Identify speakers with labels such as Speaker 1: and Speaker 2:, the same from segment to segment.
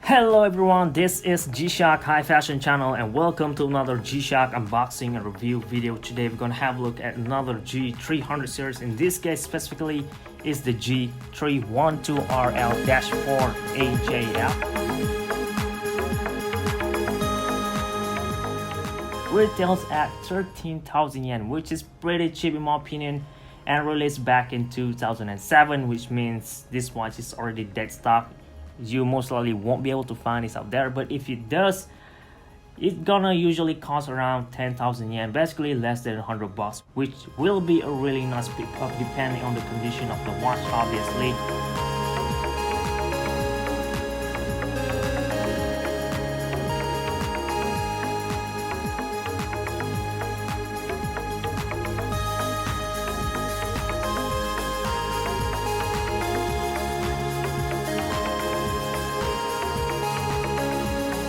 Speaker 1: Hello everyone, this is G-Shock High Fashion Channel and welcome to another G-Shock unboxing and review video. Today we're gonna have a look at another G300 series. In this case specifically is the G-312RL-4AJF. Retails at 13,000 yen, which is pretty cheap in my opinion, and released back in 2007, which means this watch is already dead stock. You most likely won't be able to find this out there, but if it does, it's gonna usually cost around 10,000 yen, basically less than 100 bucks, which will be a really nice pickup depending on the condition of the watch, obviously.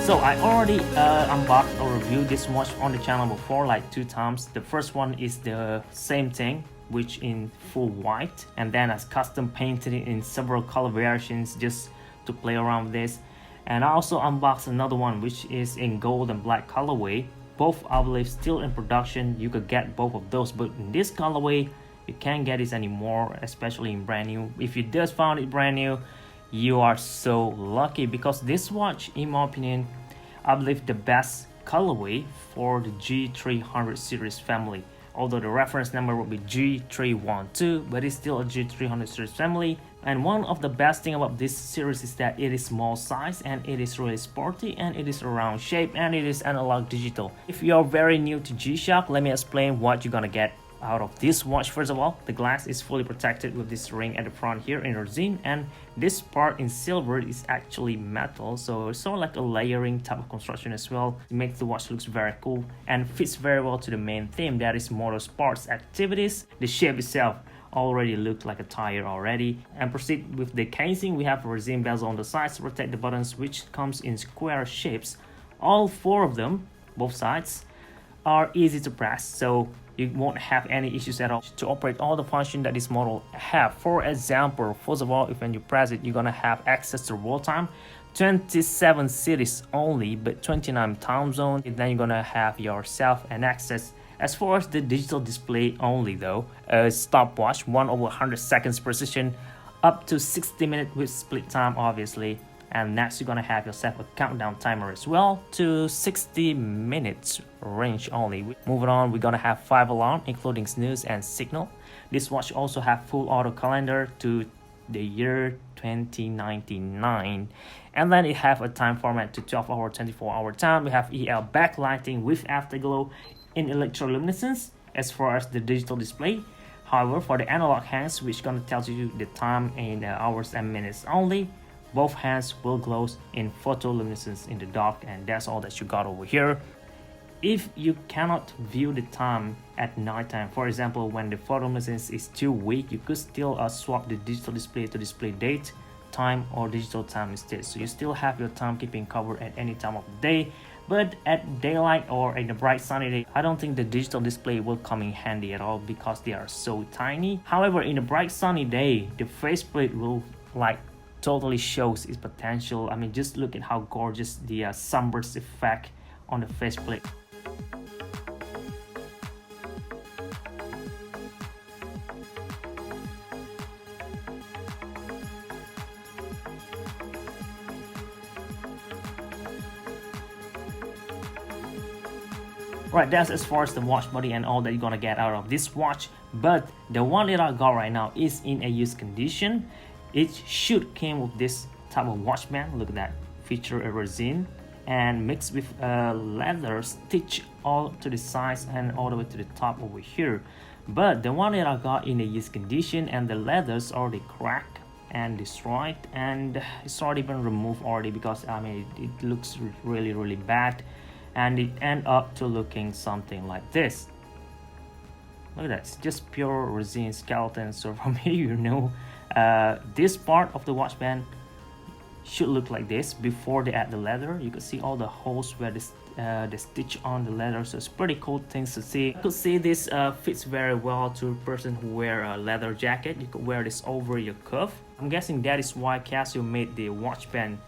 Speaker 1: So I already unboxed or reviewed this watch on the channel before, like 2 times. The first one is the same thing, which in full white, and then I custom painted it in several color variations just to play around with this. And I also unboxed another one which is in gold and black colorway. Both I believe still in production. You could get both of those, but in this colorway you can't get this anymore, especially in brand new. If you just found it brand new, you are so lucky, because this watch, in my opinion, I believe the best colorway for the G300 series family. Although the reference number will be G312, but it's still a G300 series family. And one of the best thing about this series is that it is small size and it is really sporty and it is a round shape and it is analog digital. If you're very new to G-Shock, let me explain what you're gonna get out of this watch. First of all, the glass is fully protected with this ring at the front here in resin, and this part in silver is actually metal, so it's sort of like a layering type of construction as well. It makes the watch looks very cool and fits very well to the main theme, that is motorsports activities. The shape itself already looked like a tire already. And proceed with the casing. We have a resin bezel on the sides to protect the buttons, which comes in square shapes. All 4 of them, both sides, are easy to press, so you won't have any issues at all to operate all the function that this model have. For example, first of all, if when you press it, you're gonna have access to real time, 27 cities only, but 29 time zones. And then you're gonna have yourself an access as far as the digital display only though, a stopwatch, 1/100 seconds precision, up to 60 minutes with split time obviously. And next you're gonna have yourself a countdown timer as well to 60 minutes range only. Moving on, we're gonna have 5 alarms including snooze and signal. This watch also have full auto calendar to the year 2099, and then it have a time format to 12-hour 24-hour time. We have EL backlighting with afterglow in electroluminescence as far as the digital display. However, for the analog hands, which gonna tell you the time in hours and minutes only, both hands will glow in photoluminescence in the dark, and that's all that you got over here. If you cannot view the time at nighttime, for example when the photoluminescence is too weak, you could still swap the digital display to display date, time, or digital time instead. So you still have your timekeeping covered at any time of the day. But at daylight or in a bright sunny day, I don't think the digital display will come in handy at all because they are so tiny. However, in a bright sunny day, the faceplate will totally shows its potential. I mean, just look at how gorgeous the sunburst effect on the faceplate. Right, that's as far as the watch body and all that you're gonna get out of this watch. But the one that I got right now is in a used condition. It should came with this type of watch band. Look at that, feature a resin and mixed with leather stitch all to the sides and all the way to the top over here. But the one that I got in a used condition, and the leathers already cracked and destroyed, and it's already been removed already, because I mean it looks really bad, and it end up to looking something like this. Look at that, it's just pure resin skeleton. So from here, you know, this part of the watch band should look like this before they add the leather. You can see all the holes where the stitch on the leather, so it's pretty cool things to see. You could see this fits very well to a person who wear a leather jacket. You could wear this over your cuff. I'm guessing that is why Casio made the watch band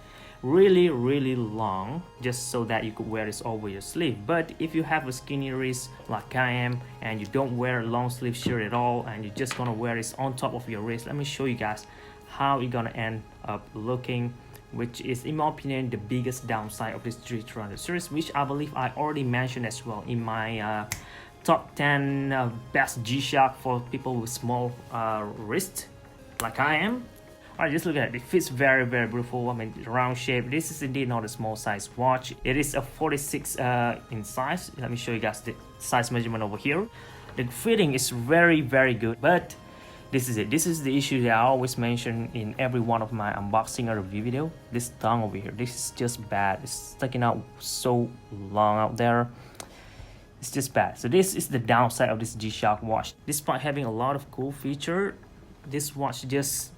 Speaker 1: really long, just so that you could wear this over your sleeve. But if you have a skinny wrist like I am and you don't wear a long sleeve shirt at all and you're just gonna wear this on top of your wrist, let me show you guys how it's gonna end up looking, which is in my opinion the biggest downside of this G-312 series, which I believe I already mentioned as well in my top 10 best G-Shock for people with small wrist like I am. Alright, just look at it. It fits very beautiful. I mean, round shape. This is indeed not a small size watch. It is a 46 in size. Let me show you guys the size measurement over here. The fitting is very good, but this is it. This is the issue that I always mention in every one of my unboxing or review video. This tongue over here, this is just bad. It's sticking out so long out there. It's just bad. So this is the downside of this G-Shock watch. Despite having a lot of cool feature, this watch just,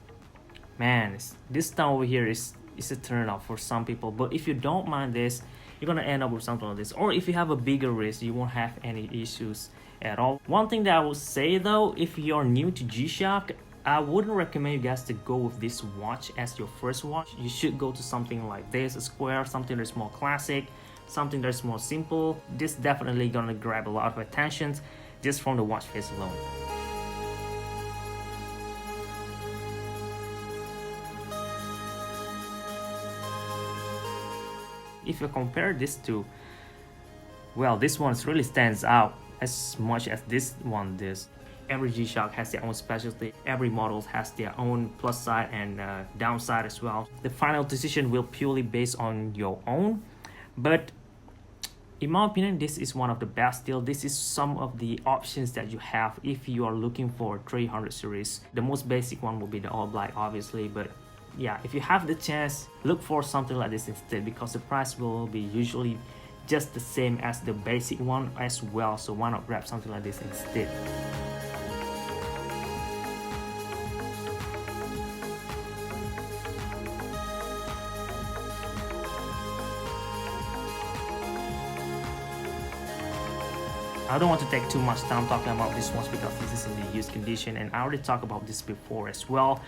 Speaker 1: man, this tongue over here is a turn off for some people. But if you don't mind this, you're gonna end up with something like this. Or if you have a bigger wrist, you won't have any issues at all. One thing that I would say though, if you're new to G-Shock, I wouldn't recommend you guys to go with this watch as your first watch. You should go to something like this, a square, something that's more classic, something that's more simple. This definitely gonna grab a lot of attention just from the watch face alone. If you compare this to, well, this one really stands out as much as this one does. Every G-Shock has their own specialty. Every model has their own plus side and downside as well. The final decision will purely based on your own, but in my opinion, this is one of the best deal. This is some of the options that you have if you are looking for 300 series. The most basic one will be the all black, obviously, but yeah, if you have the chance, look for something like this instead, because the price will be usually just the same as the basic one as well. So why not grab something like this instead? I don't want to take too much time talking about this watch because this is in the used condition and I already talked about this before as well.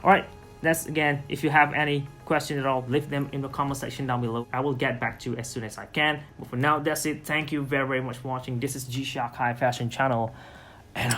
Speaker 1: Alright, that's again, if you have any questions at all, leave them in the comment section down below. I will get back to you as soon as I can. But for now, that's it. Thank you very much for watching. This is G-Shock High Fashion channel, and